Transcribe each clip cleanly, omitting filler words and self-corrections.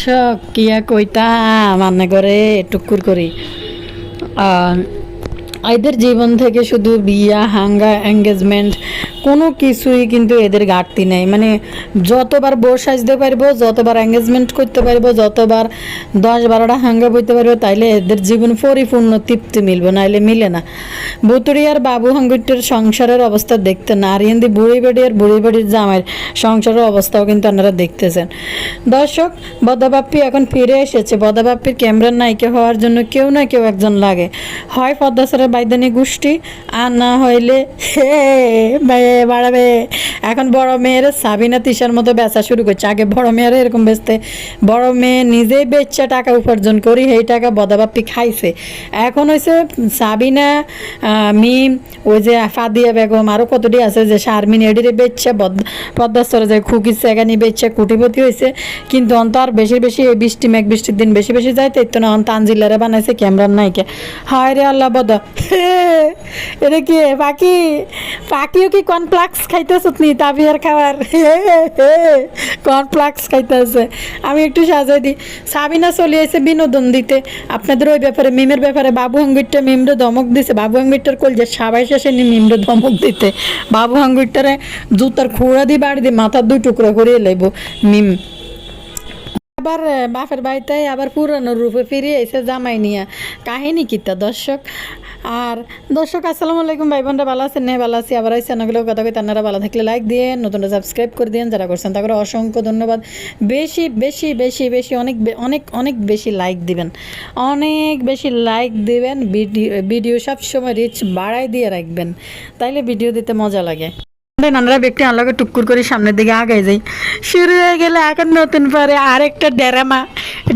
দর্শক কিয়া কইতা মানে করে টুকুর করি এদের জীবন থেকে শুধু বিয়া হাঙ্গা এঙ্গেজমেন্ট কোনো কিছুই কিন্তু এদের ঘাটতি নেই। মানে যতবার বউ সাজতে পারবো, যতবার এঙ্গেজমেন্ট করতে পারবো, যতবার 10-12টা হাঙ্গা বইতে পারবো, তাইলে এদের জীবন পরিপূর্ণ তৃপ্তি মিলবে, নাইলে মিলে না। বুতুড়িয়ার বাবু হাঙ্গুটের সংসারের অবস্থা দেখতে না, আর হিন্দি বুড়ি বাড়ি আর বুড়ি বাড়ির জামাইয়ের সংসারের অবস্থাও কিন্তু আপনারা দেখতেছেন। দর্শক, বদাবাপ্পি এখন ফিরে এসেছে। বদাবাপ্পির ক্যামেরার নায়িকা হওয়ার জন্য কেউ না কেউ একজন লাগে, হয় পদ্মাসরের বাইদানি গোষ্ঠী, আর না হইলে হে মেয়ে বাড়াবে। এখন বড় মেয়ের সাবিনা তিশার মতো বেচা শুরু করছে। আগে বড় মেয়েরা এরকম বেচতে, বড় মেয়ে নিজেই বেচা টাকা উপার্জন করি, সেই টাকা বদাবাপ্পি খাইছে। এখন হয়েছে সাবিনা, মিম, ওই যে ফাদিয়া বেগম, আরও কতটি আছে যে শারমিন, এডিরে বেচছে পদ্মাস্তরে যায় খুকির সেগানি বেচছে কুটিপতি হয়েছে। কিন্তু অন্ত আর বেশি বেশি এই বৃষ্টির দিন বেশি বেশি যায়, তাই তো না তানজিলারে বানাইছে ক্যামেরার নায়িকা। হায় রে আল্লাহ বদ, এটা কি পাখি? পাখিও কি কর্নফ্লাক্স খাইতেছ নি? তাবিয়ার খাবার কর্নফ্লাক্স খাইতেছে। আমি একটু সাজাই দিই। সাবিনা চলে এসে বিনোদন দিতে আপনাদের ওই ব্যাপারে, মিমের ব্যাপারে। বাবু হাঙ্গুইটটা মিমরে ধমক দিছে। বাবু হাঙ্গুইটটার কল যে সবাই শেষে নি মিমরে ধমক দিতে। বাবু হাঙ্গুইটটারে জুতার খুঁড়া দিয়ে বাড়ি দিয়ে মাথার 2 টুকরো করিয়ে লাইব মিম। আবার বাপের বাড়িতে আবার পুরানো রূপে ফিরে এসে জামাই নিয়ে কাহিনী কিতা দর্শক। আর দর্শক, আসসালামু আলাইকুম ভাই বোনরা, ভালো আছেন? নেই ভালো আছি। আবার আইসি অনেকগুলো কথা কই, তারা ভালো থাকলে লাইক দিয়ে নতুনটা সাবস্ক্রাইব করে দিন। যারা করছেন তাকে অসংখ্য ধন্যবাদ। বেশি বেশি বেশি বেশি অনেক অনেক অনেক বেশি লাইক দিবেন, অনেক বেশি লাইক দিবেন। ভিডিও সবসময় রিচ বাড়াই দিয়ে রাখবেন, তাইলে ভিডিও দিতে মজা লাগে। নানারা ব্যক্তি আনলাকে টুকুর করে সামনের দিকে আগাই যাই। শুরু হয়ে গেলে এখন নতুন পরে আরেকটা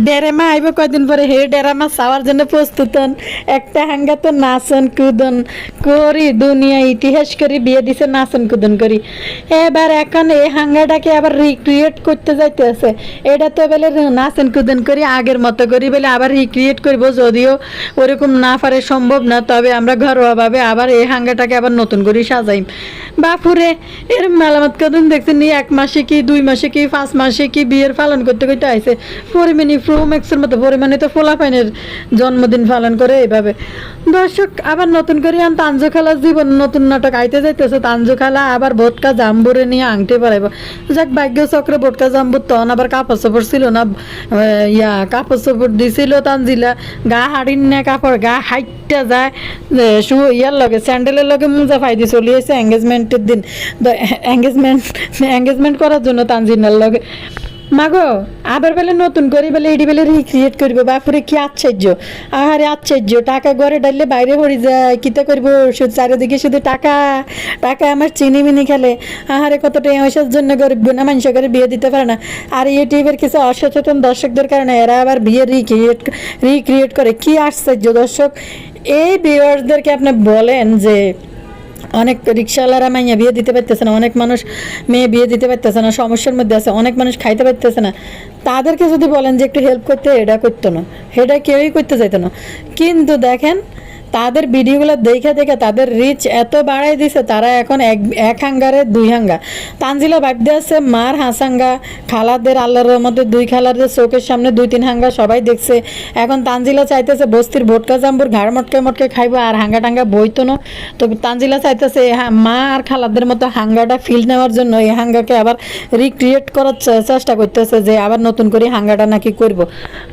ডেরামা আইব কয়দিন পরে। হে ডেরামা চাওয়ার জন্য প্রস্তুত হন। একটা হাঙ্গা তো নাচন কুদন করি, দুনিয়া ইতিহাস করি, বিয়ে দিছে নাচন কুদন করি। এবার এখন এই হাঙ্গাটাকে আবার রিক্রিয়েট করতে যাইতে আছে। এটা তো বলে নাচন কুদন করি আগের মতো করি বলে আবার রিক্রিয়েট করবো, যদিও ওরকম না পারে, সম্ভব না। তবে আমরা ঘরোয়াভাবে আবার এই হাঙ্গাটাকে আবার নতুন করে সাজাই। বাপুরে এর মেলামত কদিন দেখছেন নি? 1 মাসে কি 2 মাসে কি 5 মাসে কি বিয়ের পালন করতে করতে আইছে। পরিমাণী প্রোম্যাক্সের মতো পরিমাণে তো ফোলাফাইনের জন্মদিন পালন করে এইভাবে। দর্শক, আবার নতুন করে তানজু খালার জীবন নতুন নাটক আইতে যাইতেছে। তানজু খালা আবার ভোটকা জাম্বুরে নিয়ে আংটি পরাইব। যাক, ভাগ্য চক্রে ভোটকা জাম্বুর তখন আবার কাপড় চোপড় ছিল না, কাপড় চোপড় দিছিল তানজিলা। গা হাড়ির না কাপড়, গা হাইটটা যায় ইয়ার লগে স্যান্ডেলের লগে মোজা ফাইদি চলিয়েছে এঙ্গেজমেন্টের দিন। এঙ্গেজমেন্ট করার জন্য তানজিনার লগে। মাগো আবার বেলে নতুন করে বেলে এটি বেলে রিক্রিয়েট করবো। বাপুরে কি আশ্চর্য! আহারে আশ্চর্য! টাকা ঘরে ডাললে বাইরে পড়ে যায়, কিতা করবো? চারিদিকে শুধু টাকা টাকা। আমার চিনি মিনি খেলে। আহারে কত টাকা পয়সার জন্য গরিব গুণা মানুষ করে বিয়ে দিতে পারে না। আর ইউটিউবের কিছু অসচেতন দর্শকদের কারণে এরা আবার বিয়ে রিক্রিয়েট করে। কি আশ্চর্য দর্শক! এই ভিউয়ার্সদেরকে আপনি বলেন যে অনেক রিক্সাওয়ালারা মাইয়া বিয়ে দিতে পারতেছে না, অনেক মানুষ মেয়ে বিয়ে দিতে পারতেছে না, সমস্যার মধ্যে আছে, অনেক মানুষ খাইতে পারতেছে না। তাদেরকে যদি বলেন যে একটু হেল্প করতে, এটা করতো না, সেটা কেউই করতে চাইতো না। কিন্তু দেখেন তাদের ভিডিওগুলো দেখে দেখে তাদের রিচ এত বাড়াই দিছে, তারা এখন এক হাঙ্গারে 2 হাঙ্গা। তানজিলা ভাবতে আছে মার হাসাঙ্গা, খালাদের আল্লাহর রহমতে 2 খালাদের চোখের সামনে 2-3 হাঙ্গা সবাই দেখছে। এখন তানজিলা চাইতেছে বস্তির ভোটকা জাম্বুর ঘাড় মটকে মটকে খাইবো, আর হাঙ্গা টাঙ্গা বইতো না। তো তানজিলা চাইতেছে মা আর খালাদের মতো হাঙ্গাটা ফিল নেওয়ার জন্য এই হাঙ্গাকে আবার রিক্রিয়েট করার চেষ্টা করতেছে, যে আবার নতুন করে হাঙ্গাটা নাকি করবো।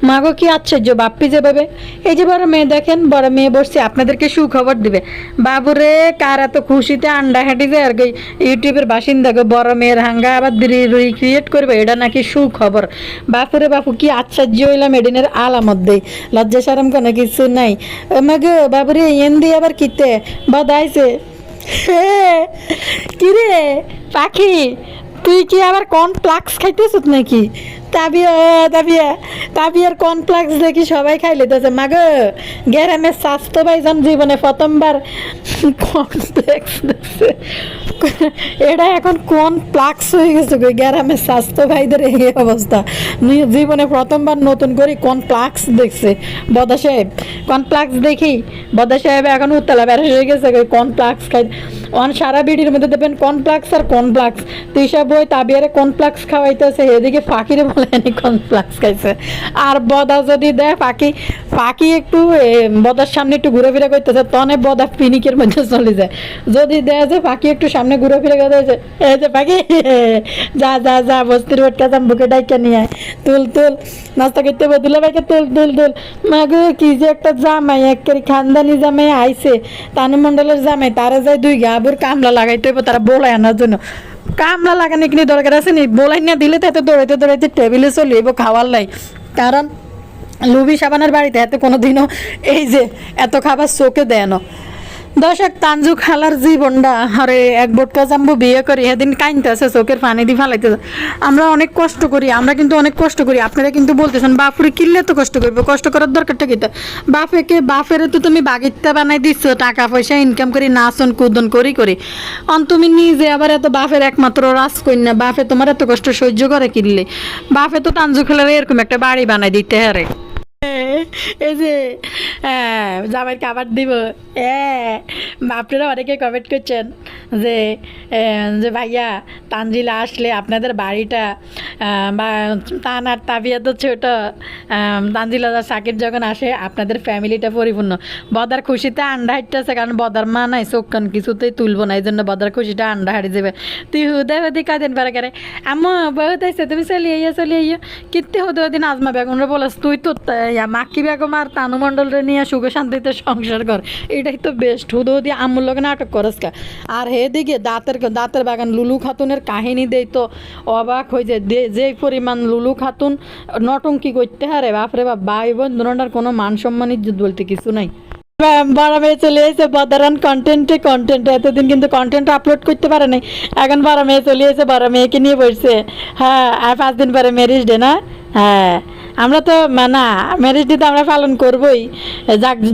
মাগো কি আশ্চর্য! বাপ্পি যেভাবে, এই যে বড় মেয়ে দেখেন, বড় মেয়ে বসছে আপনাদেরকে সুখবর দিবে। বাবুরে কার এত খুশিতে আন্ডা হাঁটি যায় আর কি ইউটিউবের বাসিন্দা গো, বড় মেয়ের হাঙ্গা আবার রিক্রিয়েট করবে, এটা নাকি সুখবর। বাপুরে বাপু কি আশ্চর্য হইলাম! এডিনের আলামত দেই, লজ্জা শরম কোনো কিছু নাই। মাগো বাবুরে এন দিয়ে আবার কিতে বাদাইছে। কিরে পাখি, তুই কি আবার কর্নফ্লাক্স খাইতেছ নাকি? তাবিয়ার কর্নফ্লাক্স দেখি সবাই খাই লেতেছে। মাগো গ্রামের স্বাস্থ্য ভাইজান জীবনে প্রথমবার কর্নফ্লেক্স দেখছে। এটা এখন কর্নফ্লাক্স হয়ে গেছে গ্রামের স্বাস্থ্য ভাইদের এই অবস্থা। জীবনে প্রথমবার নতুন করে কর্নফ্লাক্স দেখছে বদা সাহেব। কর্নফ্লাক্স দেখি বদা সাহেব এখন উত্তলা বেড়া হয়ে গেছে কর্নফ্লাক্স খাই। সারা ভিডিওর মধ্যে দেখবেন কর্নফ্লাক্স আর কর্নফ্লাক্স, তৃষা বই তাবিয়ারে কর্নফ্লাক্স খাওয়াইতেছে, এদিকে ফাঁকিরে বলে কর্নফ্লাক্স খাইছে। আর বদা যদি দেয় ফাঁকি একটু বদার সামনে একটু ঘুরে ফিরে করতেছে, তনে বদা পিনিকের মধ্যে চলে যায়। যদি দেয় যে ফাঁকি একটু সামনে ঘুরে ফিরে করতেছে, এই যে ফাঁকি যা যা যা বস্তির বটকা বুকে ডাইকা নিয়ে আয়, তুল তুল নাস্তা করতে বদলে ভাইকে তুল তুল তুল। মাগো কি যে একটা জামাই, একেবারে খানদানি জামাই আইছে, তানু মণ্ডলের জামাই, তারা যায় দুই গাবুর কামলা লাগাইতে হইব তারা বলাই আনার জন্য। কামলা লাগানো কিনে দরকার আছে নি, বলাই না দিলে তাতে দৌড়াইতে দৌড়াইতে টেবিলে চলে যাবো খাওয়ার লাই। কারণ লুবি সাবানের বাড়িতে এত কোনোদিনও এই যে এত খাবার চোখে দেয় না। দর্শক, তানজু খালার জীবনটা আরে এক বোটকা জাম্বু বিয়ে করি সেদিন কাইনতে আছে, চোখের পানি দিয়ে ফালাইতে। আমরা অনেক কষ্ট করি, আমরা কিন্তু অনেক কষ্ট করি। আপনারা কিন্তু বলতেছেন বাপুরে কিনলে তো কষ্ট করবো, কষ্ট করার দরকারটা কি? বাপেরে তো তুমি বাগিত্তা বানাই দিচ্ছ, টাকা পয়সা ইনকাম করি নাচন কুদন করি তুমি নিজে আবার এত বাপের একমাত্র রাজকন্যা, বাপে তোমার এত কষ্ট সহ্য করে কিনলে? বাপে তো তানজু খালার এরকম একটা বাড়ি বানাই দিতে হারে। এই যে জামাই খাবার দিব, আপনারা অনেকে কমেন্ট করছেন যে যে ভাইয়া তানজিলা আসলে আপনাদের বাড়িটা বা তান আর তাবিয়া তো ছোট, তানজিলা সাকিব যখন আসে আপনাদের ফ্যামিলিটা পরিপূর্ণ। বদার খুশিতে আন্ডা হাঁটতেছে, কারণ বদার মা নাই, চোখ কিছুতেই তুলবো না, এই জন্য বদার খুশিটা আন্ডা হাঁটি যাবে। তুই হুদয় হদি কাদিন পারে করে আম্মু বহুত আইসে, তুমি চলিয়ে আইয়া কিত্তে হতে হদিন আজমা বেগমরা বলাস, তুই তো মাক্কি বেগম আর তানু মণ্ডলরে নিয়ে সুখে শান্তিতে সংসার কর, এটাই তো বেস্ট। হুদো হদি আম্মুর লগে নাটক করস কা। আর হেদিকে দাঁতের বাগান লুলু খাতুনের কাহিনী দেই তো অবাক হয়ে যায়, যে পরিমাণ লুলু খাতুন নটঙ্কি করতে হারে, বাপরে বাপ, ভাই বোন দুটার কোনো মান সম্মান ইজ্জত বলতে কিছু নাই। বড় মেয়ে চলে এসে বদারান কন্টেন্টে এতদিন কিন্তু কন্টেন্ট আপলোড করতে পারে নাই, এখন বড় মেয়ে চলে এসে বড় মেয়েকে নিয়ে বসছে। হ্যাঁ, আর 5 দিন পরে ম্যারেজ ডে না? হ্যাঁ, আমরা তো না ম্যারেজ ডে তো আমরা পালন করবোই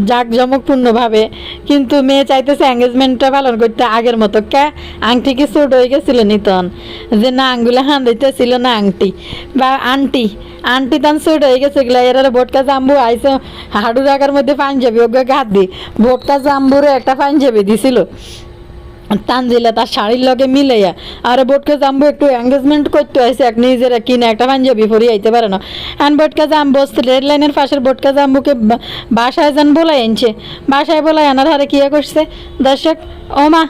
জাঁকজমকপূর্ণভাবে, কিন্তু মেয়ে চাইতেছে এঙ্গেজমেন্টটা পালন করতে আগের মতো। আংটি কি ছোট হয়ে গেছিল নিতন, যে না আঙ্গুলে হান দিতেছিল না আংটি বা আন্টি তান ছোট হয়ে গেছে এগুলা। এরা ভোটকা জাম্বু আইসে হাডু রাখার মধ্যে পাঞ্জাবি ওকে হাত দি, ভোটকা জাম্বুরে একটা পাঞ্জাবি দিছিল তানজিলা তার শাড়ির লগে মিলাইয়া। আর বোটকা জাম্বু একটু এঙ্গেজমেন্ট করতে হয়েছে, এক নিজেরা কিনে একটা পাঞ্জাবি পরে আইতে পারে না। এখন বোটকা জাম্বু রেড লাইনের পাশের বোটকা জাম্বুকে বাসায় যান বলাই আনছে, বাসায় বলাই আনার হারে কিয়া করছে দর্শক, ও মা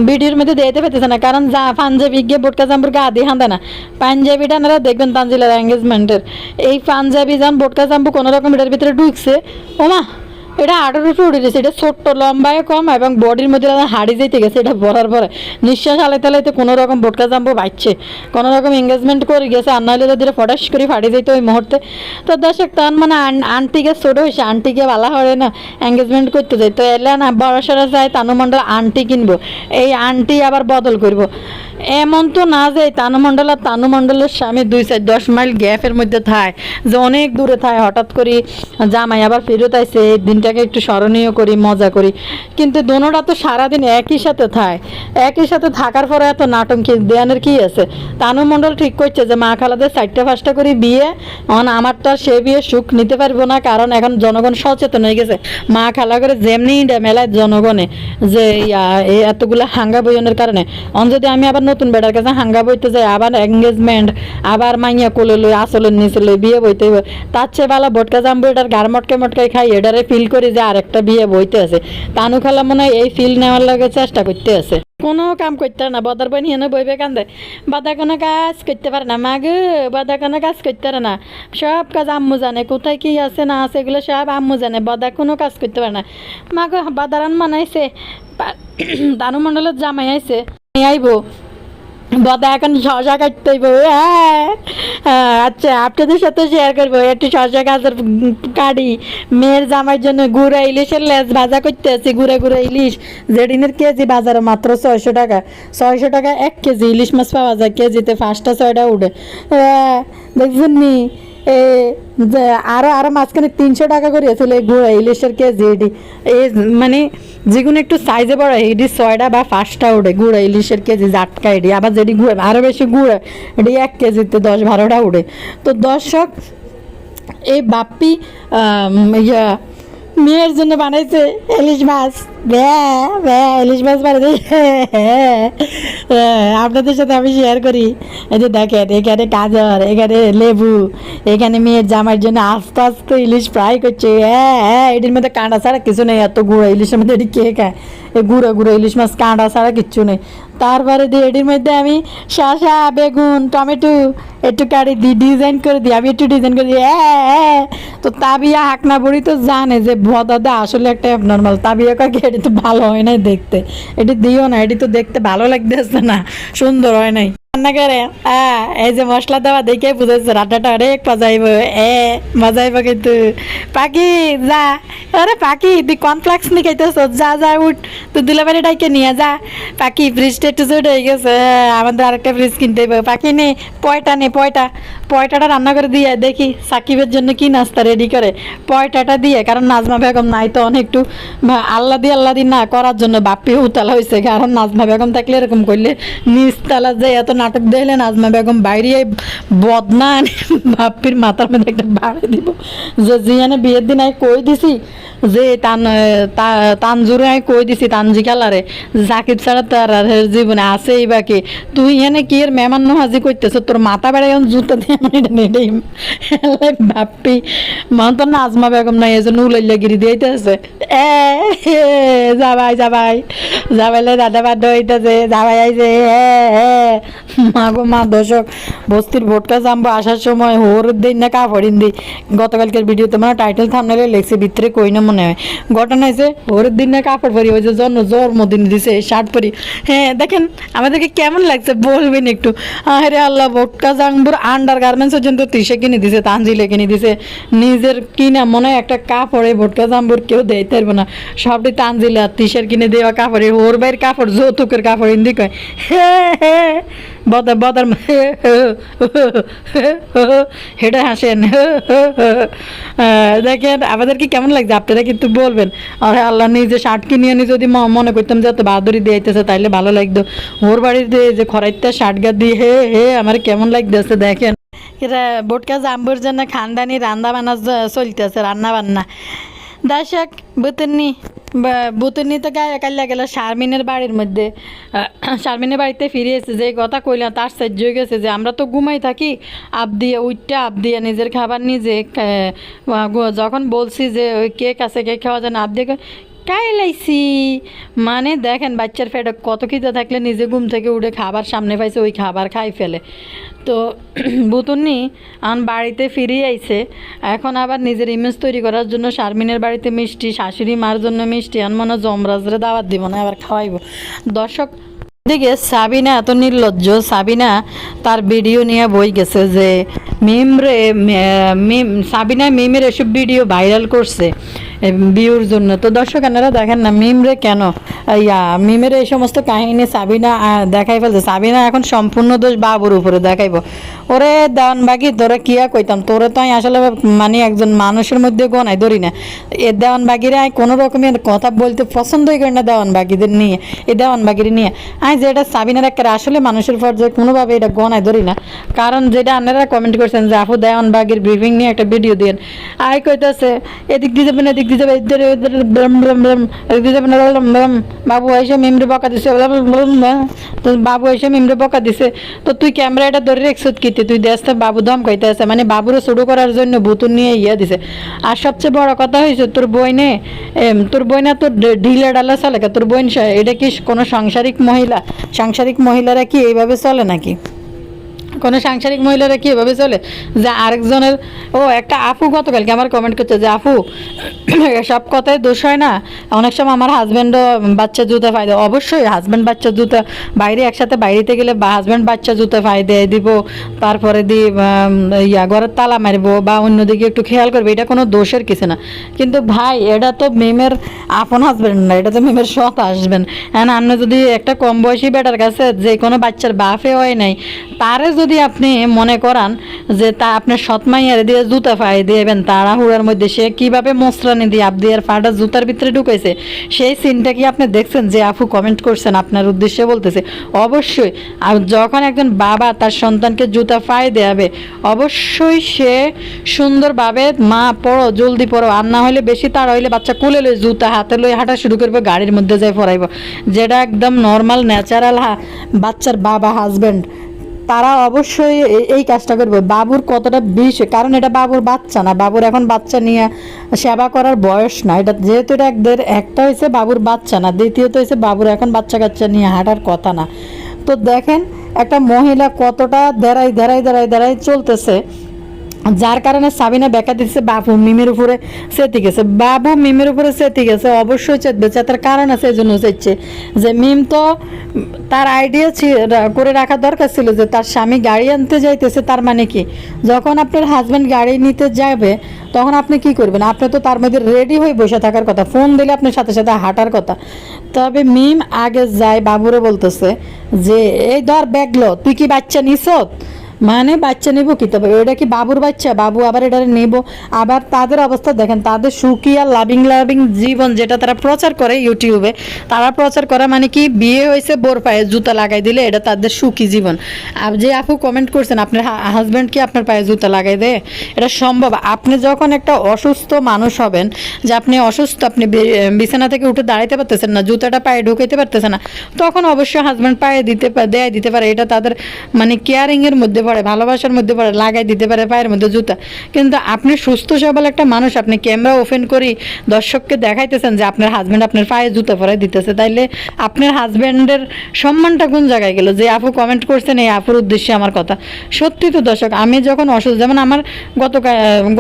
ভিডিওর মধ্যে দিতে পেতেছে না, কারণ যা পাঞ্জাবি গিয়ে বোটকা জাম্বুর গা দিয়ে হাঁদে না। পাঞ্জাবিটা আপনারা দেখবেন তানজিলার এঙ্গেজমেন্টের, এই পাঞ্জাবি যান বোটকা জাম্বু কোনো রকম এটার ভিতরে ঢুকছে, ও মা এটা 18 উঠে গেছে, এটা ছোট্ট লম্বায় কম এবং বডির মধ্যে হাড়ি যেতে গেছে, এটা বরার পরে নিঃশ্বাস আলাইতে কোনো রকম বোটকা জাম্বু বাঁচছে, কোনো রকম এঙ্গেজমেন্ট করে গেছে, আর নাহলে তাদের ফটাস করে ফাটি যেত ওই মুহূর্তে। তো দর্শক তার মানে আন্টিকে ছোট হয়েছে, আন্টিকে ভালো হয় না এঙ্গেজমেন্ট করতে যায়, তো এলে না বড় সড়া যায় তানু মণ্ডল আন্টি কিনবো, এই আন্টি আবার বদল করবো। এমন তো না যে তানু মণ্ডল আর তানু মণ্ডলের স্বামী 2-10 মাইল গ্যাপের মধ্যে থায়, যে অনেক দূরে থায়, হঠাৎ করে জামাই আবার ফেরত আইসে, এই দিনটাকে একটু স্মরণীয় করি, মজা করি। কিন্তু দোনোটা তো সারাদিন একই সাথে থাকার পরে এত নাটঙ্কি দেয়ানের কি আছে? তানু মণ্ডল ঠিক করছে যে মা খালাদের 4টা-5টা করে বিয়ে, আমারটা সে বিয়ে সুখ নিতে পারবো না, কারণ এখন জনগণ সচেতন হয়ে গেছে। মা খালা করে যেমনি মেলায় জনগণে যে এতগুলো হাঙ্গা বইনের কারণে, যদি আমি আবার নতুন বেড়ার কাছে হাঙ্গা বইতে যাই, আবার এঙ্গেজমেন্ট, আবার মাইয়া কোলে লই আসলের নিচে লই বিয়ে বইতে হবে, তার চেয়ে ভালো বোটকা জাম্বু এটার গার মটকাই খাই, এটারে ফিল করি যে আরেকটা বিয়ে বইতে আছে। তানু খালা মনে হয় এই ফিল নেওয়ার লাগে চেষ্টা করতে আছে। কোনো কাম করতে পারে না, বদার বই নিয়ে বইবে কান্দে, বাদা কোনো কাজ করতে পারে না, মা গো বাদা কোনো কাজ করতে পারে না, সব কাজ আম্মু জানে, কোথায় কি আছে না আছে এগুলো সব আম্মু জানে, বদা কোনো কাজ করতে পারে না। মা গো বাদারান মানাইছে, তানু মণ্ডলের জামাই আইছে, আইবো বদা এখন শশা কাটতে হইব। আচ্ছা, আপনাদের সাথে শেয়ার করবো একটু শশা গাছের কাটি, মেয়ের জামাইয়ের জন্য গুঁড়া ইলিশের লেজ ভাজা করতে আছি, গুঁড়া ইলিশ যেদিনের কেজি বাজারে মাত্র 600 টাকা, 600 টাকা 1 কেজি ইলিশ মাছ পাওয়া যায়, কেজিতে 5টা-6টা উঠে। দেখছেন নি আরো মাঝখানে 300 টাকা করে আসলে গুঁড়া ইলিশের কেজি, এটি এই মানে যেগুলো একটু সাইজে বড় এটি 6টা বা 5টা উঠে গুঁড়া ইলিশের কেজি, জাটকা এটি। আবার যেটি গুঁড়া আরো বেশি গুঁড়া এটি 1 কেজিতে 10-12টা উঠে। তো দর্শক, এই বাপ্পি মেয়ের জন্য বানাইছে ইলিশ মাছ। ইলিশ মাছ মারে আপনাদের সাথে আমি শেয়ার করি। এই যে দেখেন এখানে গাজর, এখানে লেবু, এখানে মেয়ের জামার জন্য আস্তে আস্তে ইলিশ ফ্রাই করছে। হ্যাঁ, এটির মধ্যে কাঁটা ছাড়া কিছু নেই, এত গুঁড়ো ইলিশের মধ্যে এটি কে খায়? এই গুঁড়ো গুঁড়ো ইলিশ মাছ কাঁটা ছাড়া কিচ্ছু নেই। তারপরে দিয়ে এটির মধ্যে আমি শসা, বেগুন, টমেটো একটু কাটি দিই, ডিজাইন করে দিই, আমি একটু ডিজাইন করে দিই। হ্যাঁ, তো তাবিয়া হাকনা বুড়ি তো জানে যে ভদাদা আসলে একটা নর্মাল। তাবিয়া কাকে এটি তো ভালো হয় নাই দেখতে, এটি দিও না, এটি তো দেখতে ভালো লাগতেছে না, সুন্দর হয় নাই রান্না করে। এই যে মশলা দেওয়া দেখে বুঝেছে রান্নাটা অনেক মজা আইব। মজা আইব কিন্তু। পাখি যা, আরে পাখি তুই কর্নফ্লাক্স নিয়ে খাইতেছ, যা যা উঠ, তুই দুলাবাড়ি ডাইকে নিয়ে যা। পাখি ফ্রিজটা একটু ছোট হয়ে গেছে, আমাদের আরেকটা ফ্রিজ কিনতে হবে। পাখি নে পয়টা, নে পয়টাটা রান্না করে দিয়ে দেখি সাকিবের জন্য কি নাস্তা রেডি করে। পয়টাটা দিয়ে, কারণ নাজমা বেগম নাই তো অনেক একটু আল্লাদি না করার জন্য বাপ্পি উতলা হয়েছে। কারণ নাজমা বেগম থাকলে এরকম করলে নিচতলা যে এত নাটক দেখলে নাজমা বেগম বাইরে বদনা বাপ্পির মাথার মধ্যে একটা বাড়ি দিব। যে জিয়ানে বিয়ের দিন আমি কই দিছি যে তানজুরে আমি কই দিছি তানজি কালারে জাকিব ছাড়া তার আর জীবনে আছে এই বাকি। তুই এনে কি এর মেহমান নহাজি করতেছ, তোর মাথা বেড়াই জুতা দিয়ে আমার এটা নেই বাপ্পি মান তোর নাজমা বেগম নাই, এই জন্য উলাইলাগিরি দিয়েছে। যাবাইলে দাদা বাধ্য হইতেছে, যাবাই আইছে। মা গো মা, দর্শক বস্তির ভোটকা জাম্বো আসার সময় হোর দিন না কাপড়িন দি। গতকালকের ভিডিওতে মানে টাইটেল থামনেলে লেখছে ভিতরে কই না মনে হয়। ঘটনা হয়েছে হোর দিন না কাপড় পরি, ওই যে জন্মদিন দিছে শার্ট পরি। হ্যাঁ দেখেন আমাদেরকে কেমন লাগছে বলবেন একটু। আরে আল্লাহ, ভোটকা জাম্বুর আন্ডার গার্মেন্টস পর্যন্ত তিসে কিনে দিছে, তানজিলে কিনে দিছে। নিজের কিনা মনে হয় একটা কাপড়ে ভোটকা জাম্বুর কেউ দেয় পারবো না, সবটি তানজিলে আর তিসের কিনে দেওয়া কাপড়ে। ওর বাইর কাপড় যৌতুকের কাপড় হিন্দি কয়। বদার হেঁটে হাসেন। দেখেন আমাদেরকে কেমন লাগছে আপনারা কিন্তু বলবেন। আর আল্লাহ নিজে শার্ট কিনিয়ে নি যদি মনে করতাম যে এত বাহাদুরি দিয়েছে তাইলে ভালো লাগতো। ওর বাড়িতে যে খরাইতে শার্ট গা দিয়ে আমার কেমন লাগতেছে দেখেন। এটা বোটকা জাম্বুর জন্য খানদানি রান্না বান্না চলতেছে, রান্না বান্না। দর্শক বুতনি তো কাল্লা গেল শারমিনের বাড়ির মধ্যে। শারমিনের বাড়িতে ফিরে এসে যে কথা কইলাম তার সাহায্য হয়ে গেছে যে আমরা তো ঘুমাই থাকি, আপ দিয়ে নিজের খাবার নিজে যখন বলছি যে ওই কেক আছে কেক খাওয়া যায় না, আপ দিয়ে লাইছি। মানে দেখেন বাচ্চার পেটে কত খিদে থাকলে নিজে ঘুম থেকে উঠে খাবার সামনে পাইছে, ওই খাবার খাই ফেলে। তো বুতুন্নি আন বাড়িতে ফিরে আইছে, এখন আবার নিজের ইমেজ তৈরি করার জন্য শারমিনের বাড়িতে মিষ্টি, শাশুড়ি মার জন্য মিষ্টি, আর মনে জমরাজরে দাওয়াত দিব না, আবার খাওয়াইব। দর্শক দিকে সাবিনা এত নির্লজ্জ, সাবিনা তার ভিডিও নিয়ে বই গেছে যে সাবিনা মিমের এসব ভিডিও ভাইরাল করছে ভিউর জন্য। তো দর্শক আপনারা দেখেন না মিমরে কেন মিমের এই সমস্ত কাহিনী সাবিনা দেখাই ফেলছে। সাবিনা এখন সম্পূর্ণ দোষ বাবুর উপরে দেখাইব। ওরে দেওয়ান বাকি তোরা কিয়া কইতাম, তোরে তো আমি আসলে মানে একজন মানুষের মধ্যে গোনাই ধরি না। এ দেওয়ান বাগিরে আমি কোনো রকমের কথা বলতে পছন্দই করি না দেওয়ান বাগিদের নিয়ে, এই দেওয়ান বাগিরি নিয়ে। আমি যেটা সাবিনার একটা আসলে মানুষের পর্যায়ে কোনোভাবে এটা গোনাই ধরি না। কারণ যেটা আপনারা কমেন্ট করছেন যে আপু দেওয়ান বাগির ব্রিফিং নিয়ে একটা ভিডিও দিন, আই কইতেছে এদিক দিয়ে যাবেন এদিক দিয়ে যাবে, বাবু এসে মিমরে বকা দিছে, তো বাবু এসে মিমরে বকা দিছে। তো তুই ক্যামেরাটা ধরে রেখছত কি তুই দেশটা বাবু দম খাইতে আছে, মানে বাবুরে শুরু করার জন্য ভুতুন নিয়ে ইয়ে দিছে। আর সবচেয়ে বড় কথা হয়েছে তোর বইনে তোর ঢিলা ডালা চলে, তোর বোন এটা কি কোনো সাংসারিক মহিলারা কি এইভাবে চলে নাকি? কোনো সাংসারিক মহিলারা কি এভাবে চলে যে আরেকজনের? একটা আপু গতকালকে আমার কমেন্ট করছে যে আপু সব কথাই দোষ হয় না, অনেক সময় আমার হাজব্যান্ডও বাচ্চা জুতা ফাই দেয়। অবশ্যই হাজব্যান্ড বাচ্চা জুতা বাইরে একসাথে বাইরেতে গেলে বা হাজব্যান্ড বাচ্চা জুতা ফাই দিয়ে দিব, তারপরে দিয়ে ঘরের তালা মারবো বা অন্যদিকে একটু খেয়াল করবে, এটা কোনো দোষের কিছু না। কিন্তু ভাই এটা তো মেমের আপন হাজব্যান্ড না, এটা তো মেমের সৎ হাজব্যান্ড। হ্যাঁ, আপনি যদি একটা কম বয়সী বেটার কাছে যে কোনো বাচ্চার বাপে হয় নাই তারে যদি যদি আপনি মনে করান যে তা আপনার সৎমাইয়ার দিয়ে জুতা পায়ে দিয়েবেন তাড়াহুড়ার মধ্যে, সে কিভাবে মোসরানি দিয়ে আপ দিয়ে ফাটা জুতার ভিতরে ঢুকেছে, সেই সিনটা কি আপনি দেখছেন? যে আপু কমেন্ট করছেন আপনার উদ্দেশ্যে বলতেছে, অবশ্যই। আর যখন একজন বাবা তার সন্তানকে জুতা পায়ে দেয়াবে, অবশ্যই সে সুন্দরভাবে মা পড়ো জলদি পড়ো, আর না হলে বেশি তাড়া হইলে বাচ্চা কোলে লই জুতা হাতে লই হাঁটা শুরু করবে, গাড়ির মধ্যে যাই পড়াইব, যেটা একদম নর্মাল ন্যাচারাল বাচ্চার বাবা হাজবেন্ড তারা অবশ্যই এই কাজটা করবে। বাবুর কতটা বিষয়, কারণ এটা বাবুর বাচ্চা না, বাবুর এখন বাচ্চা নিয়ে সেবা করার বয়স না এটা, যেহেতু এটা একটা হয়েছে বাবুর বাচ্চা না, দ্বিতীয়ত হয়েছে বাবুর এখন বাচ্চা কাচ্চা নিয়ে হাঁটার কথা না। তো দেখেন একটা মহিলা কতটা দাঁড়াই চলতেছে, যার কারণে সাবিনা ব্যাখ্যা দিচ্ছে বাবু মিমের উপরে চেতে গেছে, বাবু মিমের উপরে চেতে গেছে, অবশ্যই চেতবে, চেতার কারণ আছে, এই জন্য চেতছে যে মিম তো তার আইডিয়া করে রাখা দরকার ছিল যে তার স্বামী গাড়ি আনতে যাইতেছে, তার মানে কি যখন আপনার হাজব্যান্ড গাড়ি নিতে যাবে তখন আপনি কি করবেন? আপনি তো তার মধ্যে রেডি হয়ে বসে থাকার কথা, ফোন দিলে আপনার সাথে সাথে হাঁটার কথা। তবে মিম আগে যায় বাবুরে বলতেছে যে এই ধর ব্যাগলো, তুই কি বাচ্চা নিছত? মানে বাচ্চা নেব কি, তবে ওটা কি বাবুর বাচ্চা, বাবু আবার এটা নেব। আবার তাদের অবস্থা দেখেন, তাদের সুখী আর লাভিং জীবন যেটা তারা প্রচার করে ইউটিউবে, তারা প্রচার করা মানে কি বিয়ে হয়েছে বোর পায়ে জুতা লাগাই দিলে এটা তাদের সুখী জীবন। আর যে আপু কমেন্ট করছেন আপনার হাজব্যান্ড কি আপনার পায়ে জুতা লাগাই দেয়, এটা সম্ভব? আপনি যখন একটা অসুস্থ মানুষ হবেন, যে আপনি অসুস্থ, আপনি বিছানা থেকে উঠে দাঁড়াইতে পারতেছেন না, জুতাটা পায়ে ঢুকাইতে পারতেছেন না, তখন অবশ্যই হাজব্যান্ড পায়ে দিতে পারে, এটা তাদের মানে কেয়ারিংয়ের মধ্যে পড়ে, ভালোবাসার মধ্যে পড়ে, লাগাই দিতে পারে পায়ের মধ্যে জুতা। কিন্তু আপনি সুস্থ সবল একটা মানুষ, আপনি ক্যামেরা ওপেন করি দর্শককে দেখাইতেছেন যে আপনার হাজব্যান্ড আপনার পায়ে জুতা পরাই দিতেছে, তাইলে আপনার হাজব্যান্ডের সম্মানটা কোন জায়গায় গেল? যে আপু কমেন্ট করছেন এই আপুর উদ্দেশ্যে আমার কথা, সত্যি তো দর্শক, আমি যখন অসুস্থ, যেমন আমার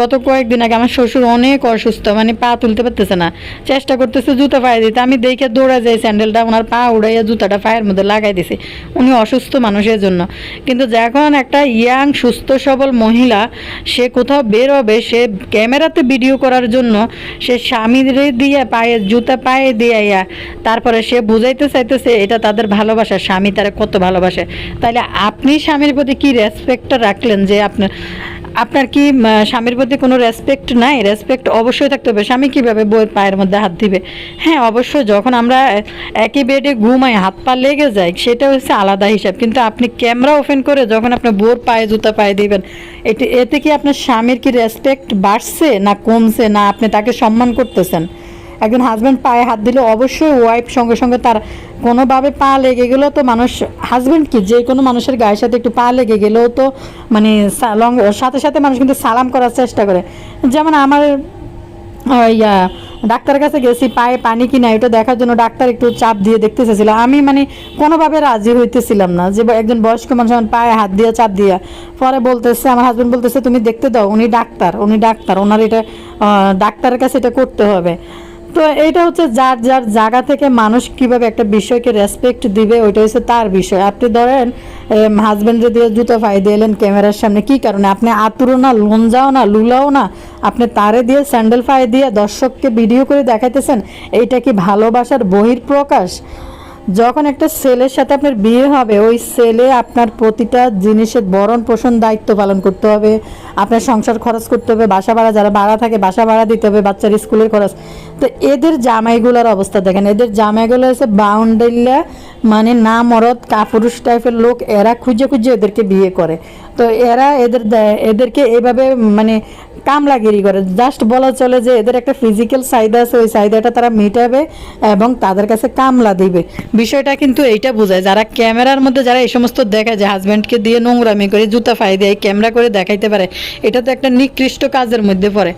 গত কয়েকদিন আগে আমার শ্বশুর অনেক অসুস্থ, মানে পা তুলতে পারতেছে না, চেষ্টা করতেছে জুতা পায়ে দিতে, আমি দেখে দৌড়া যাই স্যান্ডেলটা ওনার পা উড়াইয়া জুতাটা পায়ের মধ্যে লাগাই দিছি, উনি অসুস্থ মানুষের জন্য। কিন্তু যখন একটা ইয়াং সুস্থ সবল মহিলা সে কোথাও বের হবে, সে ক্যামেরাতে ভিডিও করার জন্য সে স্বামীর দিয়ে পায়ে জুতা পায়ে দিয়ে তারপরে সে বুঝাইতে চাইতেছে এটা তাদের ভালোবাসা, স্বামী তারা কত ভালোবাসে। তাইলে আপনি স্বামীর প্রতি কি রেসপেক্টটা রাখলেন? যে আপনার কি স্বামীর প্রতি কোনো রেসপেক্ট নাই? রেসপেক্ট অবশ্যই থাকতে হবে। স্বামী কীভাবে বউয়ের পায়ের মধ্যে হাত দিবে? হ্যাঁ অবশ্যই, যখন আমরা একই বেডে ঘুমাই হাত পা লেগে যায় সেটা হচ্ছে আলাদা হিসাব, কিন্তু আপনি ক্যামেরা ওপেন করে যখন আপনার বউর পায়ে জুতা পায়ে দিবেন, এতে কি আপনার স্বামীর কি রেসপেক্ট বাড়ছে না কমছে, না আপনি তাকে সম্মান করতেছেন? একজন হাজব্যান্ড পায়ে হাত দিলে অবশ্যই ওয়াইফ সঙ্গে সঙ্গে তার কোনোভাবে পা লেগে গেলেও তো মানুষ, হাজব্যান্ড কি যে কোনো মানুষের গায়ের সাথে একটু পা লেগে গেলেও তো মানে সাথে সাথে মানুষ কিন্তু সালাম করার চেষ্টা করে। যেমন আমার ডাক্তারের কাছে গেছি, পায়ে পানি কিনা এটা দেখার জন্য ডাক্তার একটু চাপ দিয়ে দেখতে চেয়েছিল, আমি মানে কোনোভাবে রাজি হইতেছিলাম না যে একজন বয়স্ক মানুষ আমার পায়ে হাত দিয়ে চাপ দিয়ে, পরে বলতেছে আমার হাজব্যান্ড বলতেছে তুমি দেখতে দাও, উনি ডাক্তার ওনার এটা ডাক্তারের কাছে এটা করতে হবে। তো এইটা হচ্ছে যার যার জায়গা থেকে মানুষ কিভাবে একটা বিষয়কে রেসপেক্ট দিবে ওইটা হচ্ছে তার বিষয়। আপনি ধরেন হাজব্যান্ডে দিয়ে জুতো পায়ে দিয়ে এলেন ক্যামেরার সামনে, কি কারণে? আপনি আতুরও না, লঞ্জাও না, লুলাও না, আপনি তারে দিয়ে স্যান্ডেল পায়ে দিয়ে দর্শককে ভিডিও করে দেখাইতেছেন, এইটা কি ভালোবাসার বহিঃপ্রকাশ? যখন একটা ছেলের সাথে আপনার বিয়ে হবে, ওই ছেলে আপনার প্রতিটা জিনিসের ভরণ পোষণ দায়িত্ব পালন করতে হবে, আপনার সংসার খরচ করতে হবে, বাসা ভাড়া যারা ভাড়া থাকে বাসা ভাড়া দিতে হবে, বাচ্চার স্কুলের খরচ। তো এদের জামাইগুলোর অবস্থা দেখেন, এদের জামাইগুলো হচ্ছে বাউন্ডারিলা, মানে না মরদ কাপুরুষ টাইপের লোক, এরা খুঁজে এদেরকে বিয়ে করে। তো এরা এদেরকে এভাবে মানে কামলাগিরি করে, জাস্ট বলা চলে যে এদের একটা ফিজিক্যাল চাহিদা আছে, ওই চাহিদাটা তারা মেটাবে এবং তাদের কাছে কামলা দিবে। বিষয়টা কিন্তু এইটা বোঝায়, যারা ক্যামেরার মধ্যে যারা এই সমস্ত দেখায় যে হাজব্যান্ডকে দিয়ে নোংরামি করে জুতা ফাই দিয়ে ক্যামেরা করে দেখাইতে পারে, এটা তো একটা নিকৃষ্ট কাজের মধ্যে পড়ে।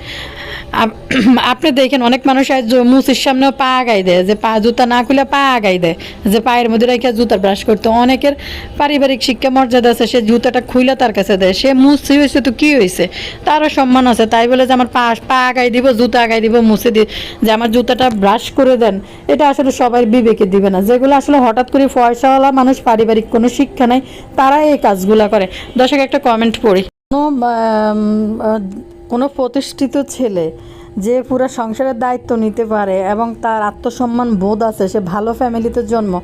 আপনি দেখেন অনেক মানুষ মুসির সামনেও পা আগাই দেয়, যে পা জুতা না খুলে পা আগাই দেয়, যে পায়ের মধ্যে রেখে জুতা ব্রাশ করতে। অনেকের পারিবারিক শিক্ষা মর্যাদা আছে, সে জুতাটা খুইলা তার কাছে দেয়, সে মুসি হয়েছে তো কি হয়েছে, তারও সম্মান আছে, তাই বলে যে আমার পা আগাই দিব, জুতা আগাই দিব, মুছে দিয়ে যে আমার জুতাটা ব্রাশ করে দেন, এটা আসলে সবাই বিবেকে দিবে না। যেগুলো আসলে হঠাৎ করে পয়সাওয়ালা মানুষ, পারিবারিক কোনো শিক্ষা নাই, তারা এই কাজগুলা করে। দর্শক একটা কমেন্ট পড়ি, কোনো প্রতিষ্ঠিত ছেলে যে পুরো সংসারের দায়িত্ব নিতে পারে এবং তার আত্মসম্মান বোধ আছে, সে ভালো ফ্যামিলিতে জন্ম,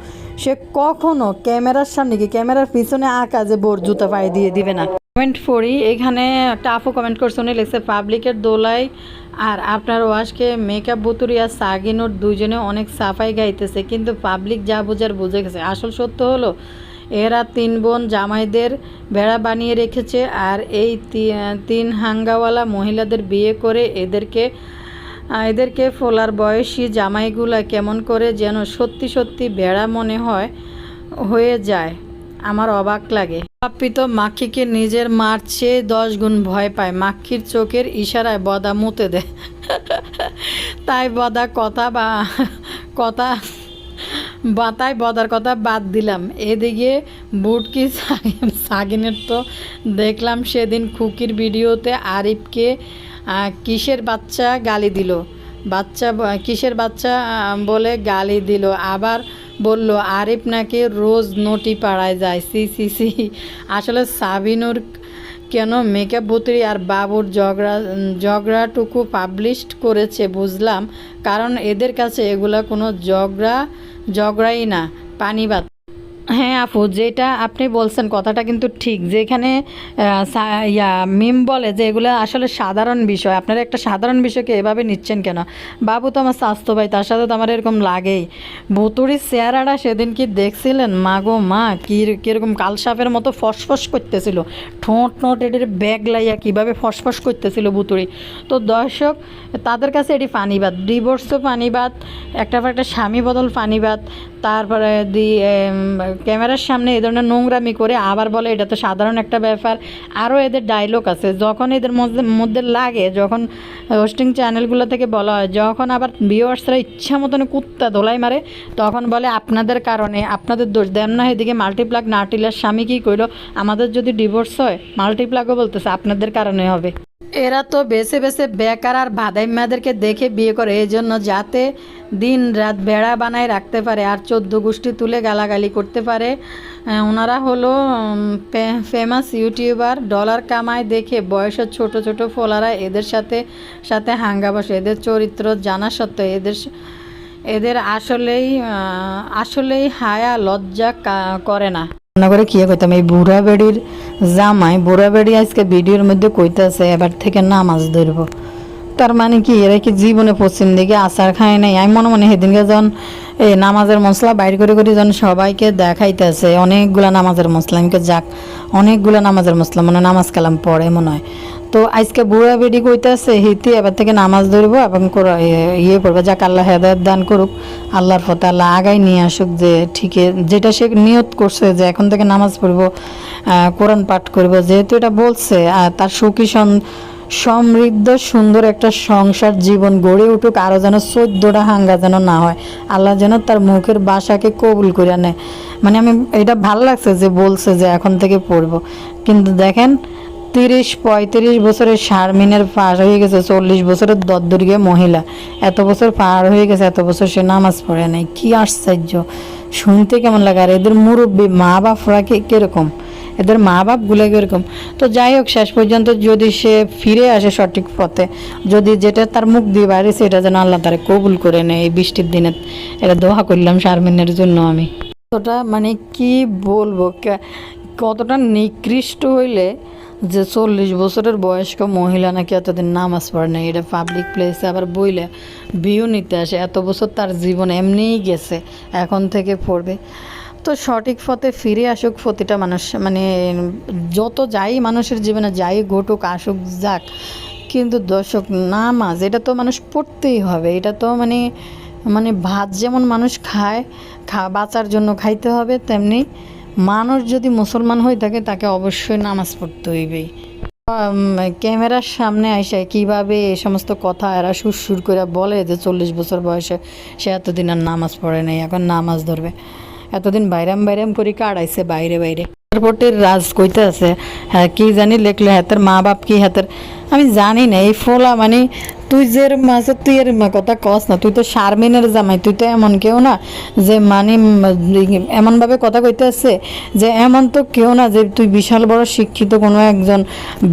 সে কখনো ক্যামেরার সামনে কি ক্যামেরার পিছনে আঁকা যে বোর জুতা পায়ে দিয়ে দিবে না। কমেন্ট পড়ি, এখানে একটা আপু কমেন্ট করছে, উনি লিখছে পাবলিকের দোলাই আর আপনার ওয়াশকে মেকআপ বুতুরি আর সাগিনুর দুইজনে অনেক সাফাই গাইতেছে, কিন্তু পাবলিক যা বোঝার বুঝে গেছে। আসল সত্য হলো এরা 3 বোন জামাইদের বেড়া বানিয়ে রেখেছে, আর এই 3 হাঙ্গাওয়ালা মহিলাদের বিয়ে করে এদেরকে ফোলার বয়সী জামাইগুলা কেমন করে যেন সত্যি সত্যি বেড়া মনে হয়ে যায়। আমার অবাক লাগে। পাপ্পি তো মাক্ষীকে নিজের মার চেয়ে 10 গুণ ভয় পায়। মাক্ষীর চোখের ইশারায় বদা মুতে দেয়, তাই বদা তাই বদার কথা বাদ দিলাম। এদিকে বুটকি সাগিনের তো দেখলাম সেদিন খুকির ভিডিওতে আরিফকে কিসের বাচ্চা গালি দিল, কিসের বাচ্চা বলে গালি দিল, আবার বলল আরিফ নাকি রোজ নটি পাড়ায় যায়। সি সি সি। আসলে সাবিনুর কেন মেকআপ বুতুরি আর বাবুর ঝগড়াটুকু পাবলিশ করেছে বুঝলাম, কারণ এদের কাছে এগুলা কোনো ঝগড়াই না, পানিবাদ। হ্যাঁ আপু, যেটা আপনি বলছেন কথাটা কিন্তু ঠিক, যেখানে মিম বলে যে এগুলো আসলে সাধারণ বিষয়, আপনারা একটা সাধারণ বিষয়কে এভাবে নিচ্ছেন কেন? বাবু তো আমার স্বাস্থ্য ভাই, তার সাথে তো আমার এরকম লাগেই। ভুতুড়ির চেহারাটা সেদিন কি দেখছিলেন? মা গো মা, কীরকম কালসাপের মতো ফসফস করতেছিল, ঠোঁট এটির ব্যাগ লাইয়া কীভাবে ফসফস করতেছিল ভুতুড়ি। তো দর্শক, তাদের কাছে এটি ফানিবাদ, ডিভোর্সও ফানিবাদ, একটা স্বামী বদল ফানিবাদ, তারপরে ক্যামেরার সামনে এ ধরনের নোংরামি করে আবার বলে এটা তো সাধারণ একটা ব্যাপার। আরও এদের ডায়লগ আছে, যখন এদের মধ্যে লাগে, যখন হোস্টিং চ্যানেলগুলো থেকে বলা হয়, যখন আবার ভিউয়ার্সরা ইচ্ছা মতন কুত্তা ধোলাই মারে, তখন বলে আপনাদের কারণে, আপনাদের দোষ দেন না। এদিকে মাল্টিপ্লাগ নাটিলার স্বামী কী কইল, আমাদের যদি ডিভোর্স হয় মাল্টিপ্লাগও বলতেছে আপনাদের কারণে হবে। এরা তো বেছে বেকার আর ভাদাইম্মাদেরকে দেখে বিয়ে করে, এই জন্য যাতে দিন রাত বেড়া বানায় রাখতে পারে আর 14 গোষ্ঠী তুলে গালাগালি করতে পারে। ওনারা হলো ফেমাস ইউটিউবার, ডলার কামায় দেখে বয়সের ছোট ছোট ফোলারা এদের সাথে হাঙ্গা বসে। এদের চরিত্র জানা সত্ত্বেও এদের আসলেই হায়া লজ্জা করে না। করে কি কইতাম, এই বুড়া বেড়ি আজকে ভিডিওর মধ্যে কইতেছে এবার থেকে নামাজ ধরব। তার মানে কি এরা কি জীবনে পশ্চিম দিকে আচার খায় নাই? আমি মনে সেদিনকে যখন এই নামাজের মশলা বাইর করে যখন সবাইকে দেখাইতেছে অনেকগুলা নামাজের মশলা, আমি যাক অনেকগুলা নামাজের মশলা মনে নামাজ কালাম পড়ে মনে হয়। তো আজকে বুড়া বেড়ি কইতেছে হিতি এবার থেকে নামাজ ধরবো এবং ইয়ে করবো, যাক আল্লাহ হেদায়েত দান করুক, আল্লাহর পথে আল্লাহ আগাই নিয়ে আসুক, যে ঠিক যেটা সে নিয়ত করছে যে এখন থেকে নামাজ পড়বো, কোরআন পাঠ করবো, যেহেতু এটা বলছে, আর তার সুখী সমৃদ্ধ সুন্দর একটা সংসার জীবন গড়ে উঠুক, আরও যেন 14টা হাঙ্গা যেন না হয়, আল্লাহ যেন তার মুখের বাসাকে কবুল করে নেয়। মানে আমি এটা ভালো লাগছে যে বলছে যে এখন থেকে পড়বো, কিন্তু দেখেন 30-35 বছরের শারমিনের পার হয়ে গেছে, 40 বছরের দদ্দুর্গে মহিলা, এত বছর পার হয়ে গেছে, এত বছর সে নামাজ পড়ে নাই। কি আশ্চর্য, শুনতে কেমন লাগে। আর এদের মুরব্বী মা বাপরা কিরকম, এদের মা বাপগুলো কীরকম। তো যাই হোক, শেষ পর্যন্ত যদি সে ফিরে আসে সঠিক পথে, যদি যেটা তার মুখ দিয়ে বাইরে সেটা যেন আল্লাহ তারা কবুল করে নেয় এই বৃষ্টির দিনে, এটা দোয়া করলাম শারমিনের জন্য আমি। কতটা মানে কি বলবো, কতটা নিকৃষ্ট হইলে যে 40 বছরের বয়স্ক মহিলা নাকি এতদিন নামাজ পড়ে না, এটা পাবলিক প্লেসে আবার বইলে ভিউ নিতে আসে। এত বছর তার জীবন এমনিই গেছে, এখন থেকে পড়বে। তো সঠিক পথে ফিরে আসুক প্রতিটা মানুষ, মানে যত যাই মানুষের জীবনে যাই ঘটুক আসুক যাক, কিন্তু দর্শক নামাজ এটা তো মানুষ পড়তেই হবে। এটা তো মানে ভাত যেমন মানুষ খায়, বাঁচার জন্য খাইতে হবে, তেমনি মানুষ যদি মুসলমান হয়ে থাকে তাকে অবশ্যই নামাজ পড়তে হইবেই। ক্যামেরার সামনে আইসা কিভাবে এই সমস্ত কথা এরা সুর করে বলে যে 40 বছর বয়সে সে এতদিন আর নামাজ পড়ে নাই, এখন নামাজ ধরবে। এতদিন বাইরাম করে কাটাইছে বাইরে। এয়ারপোর্টের রাজ কইতে আছে, হ্যাঁ কি জানি লেখলে হাতের মা বাপ কি হাতের আমি জানি না। এই ফোলা মানে তুই যে এরম আছে তুই এরম কথা কস না, তুই তো শারমিনের জামাই, তুই তো এমন কেউ না যে মানে এমনভাবে কথা কইতে আসছে যে এমন তো কেউ না যে তুই বিশাল বড় শিক্ষিত কোনো একজন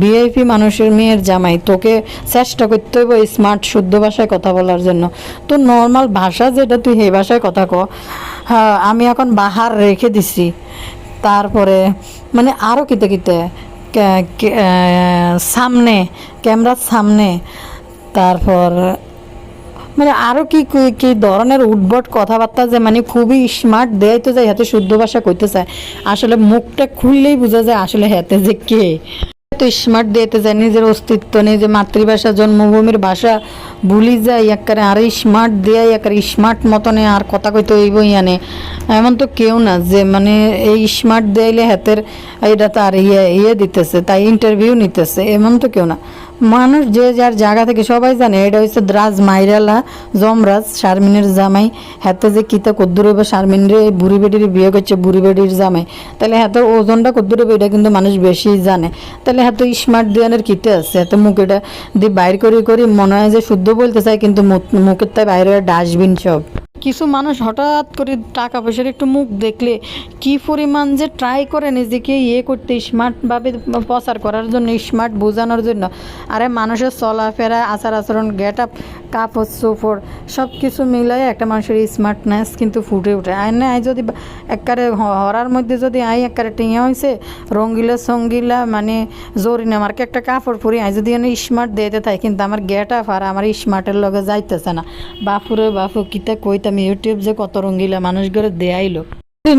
ভিআইপি মানুষের মেয়ের জামাই, তোকে চেষ্টা করতে হইব স্মার্ট শুদ্ধ ভাষায় কথা বলার জন্য। তো নর্মাল ভাষা যেটা তুই সেই ভাষায় কথা ক। হ্যাঁ আমি এখন বাহার রেখে দিছি, তারপরে মানে আরও কিতে কিতে সামনে ক্যামেরার সামনে, তারপর মানে আরও কি কি ধরনের উদ্ভট কথাবার্তা যে মানে খুবই স্মার্ট দেয় তো যায়, হাতে শুদ্ধ ভাষা কইতে চায়, আসলে মুখটা খুললেই বোঝা যায় আসলে হাতে যে কে তো স্মার্ট দিতে যায়, নিজের অস্তিত্ব নিজে মাতৃভাষা জন্মভূমির ভাষা ভুলি যায় একারে, আর স্মার্ট দেয় একারে স্মার্ট মতনে আর কথা কইতে হইবই আনে। এমন তো কেউ না যে মানে এই স্মার্ট দেইলে হাতের এটা তার ইয়ে দিতেছে, তাই ইন্টারভিউ নিতেছে, এমন তো কেউ না। মানুষ যে যার জায়গা থেকে সবাই জানে এটা হচ্ছে দ্রাজ মাইরালা যমরাজ শারমিনের জামাই, হাতে যে কিতা কদ্দুর হইব শারমিন রে বুড়ি বেডির বিয়ে করছে বুড়ি বেডির জামাই, তাহলে হাতের ওজনটা কদ্দুর হইব এটা কিন্তু মানুষ বেশি জানে। তাহলে হাতে স্মার্ট দিয়ানের কিতে আছে, হাতে মুখেটা দিয়ে বাইর করে করে মনে হয় যে শুদ্ধ বলতে চায় কিন্তু মুখের তাই বাইরে ডাস্টবিন সব। কিছু মানুষ হঠাৎ করে টাকা পয়সার একটু মুখ দেখলে কি পরিমাণ যে ট্রাই করে নিজেকে ইয়ে করতে, স্মার্টভাবে প্রচার করার জন্য, স্মার্ট বোঝানোর জন্য। আরে মানুষের চলাফেরা আচার আচরণ গেট আপ কাপড় চোপড় সব কিছু মিলাই একটা মানুষের স্মার্টনেস কিন্তু ফুটে ওঠে। আইনে আই যদি একবারে হরার মধ্যে যদি আই একবারে টিঙে হয়েছে রঙ্গিলা সঙ্গিলা মানে জরিনা আমারকে একটা কাপড় পরি আই যদি স্মার্ট দিতে থাই কিন্তু আমার গেট আপ আর আমার স্মার্টের লগে যাইতেছে না। বাপুরে বাপু কিতা কইতাম ইউটিউব যে কত রঙ্গিলা মানুষগুলো দেয়াইলো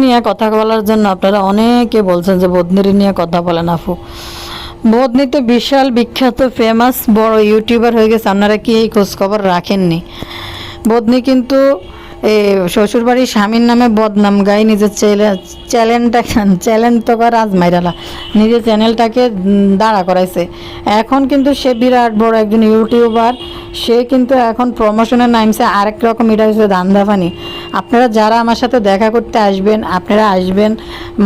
নিয়ে কথা বলার জন্য। আপনারা অনেকে বলছেন যে বদনির নিয়ে কথা বলেন আপু, বদনি তো বিশাল বিখ্যাত ফেমাস বড় ইউটিউবার হয়ে গেছে, আপনারা কি এই খোঁজখবর রাখেননি? বদনি কিন্তু শ্বশুরবাড়ির স্বামীর নামে বদনাম গাই নিজের চ্যানেল তো রাজমাইরালা নিজের চ্যানেলটাকে দাঁড়া করাইছে। এখন কিন্তু সে বিরাট বড় একজন ইউটিউবার, সে কিন্তু এখন প্রমোশনে নামছে আরেক রকম, এটা হচ্ছে ধান্দাফানি। আপনারা যারা আমার সাথে দেখা করতে আসবেন আপনারা আসবেন,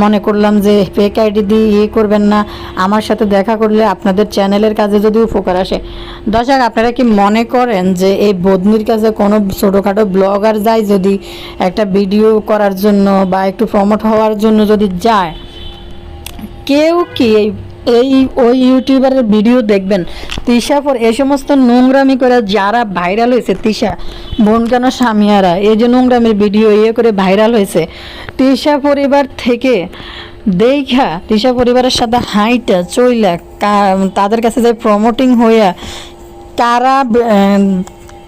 মনে করলাম যে ফেক আইডি দিয়ে ইয়ে করবেন না, আমার সাথে দেখা করলে আপনাদের চ্যানেলের কাজে যদি উপকার আসে। দর্শক আপনারা কি মনে করেন যে এই বদনির কাছে কোনো ছোটোখাটো ব্লগার যায় যদি একটা ভিডিও করার জন্য বা একটু প্রমোট হওয়ার জন্য যদি যায়, কেউ কি এই ওই ইউটিউবারের ভিডিও দেখবেন? তিশা পর এই সমস্ত নোংরামি করে যারা ভাইরাল হয়েছে, তিশা বোন কেন স্বামীয়ারা এই যে নোংরামির ভিডিও ইয়ে করে ভাইরাল হয়েছে, তিশা পরিবার থেকে দেখা তিশা পরিবারের সাথে হাইটা চইলা তাদের কাছে যে প্রমোটিং হইয়া কারা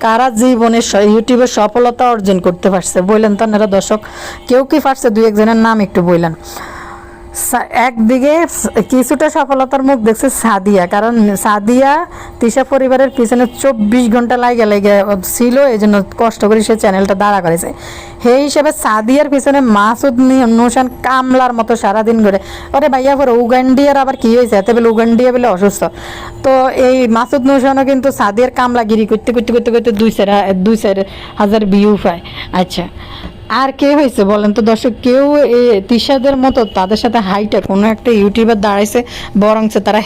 কারা জীবনে ইউটিউবে সফলতা অর্জন করতে পারছে বললেন তো আপনারা দর্শক? কেউ কি পারছে? দুই একজনের নাম একটু বললেন। একদিকে কিছুটা সফলতার মুখ দেখছে সাদিয়া, কারণ সাদিয়া তিশা পরিবারের পিছনে 24 ঘন্টা লাগে ছিল, এই জন্য কষ্ট করে সে চ্যানেলটা দাঁড়া করেছে। সেই হিসাবে সাদিয়ার পিছনে মাসুদ নুসান কামলার মতো সারাদিন ঘুরে। ওরে ভাইয়া পরে উগান্ডিয়ার আবার কি হয়েছে, এত বলে উগান্ডিয়া বলে অসুস্থ। তো এই মাসুদ নুসানও কিন্তু সাদিয়ার কামলাগিরি করতে করতে করতে করতে 2-4 হাজার ভিউ পায়। আচ্ছা আর কে হয়েছে বলেন তো দর্শক? কেউ তিশাদের মতো তাদের সাথে হাইটা কোনো একটা ইউটিউবার দাঁড়াইছে, বরংছে তারা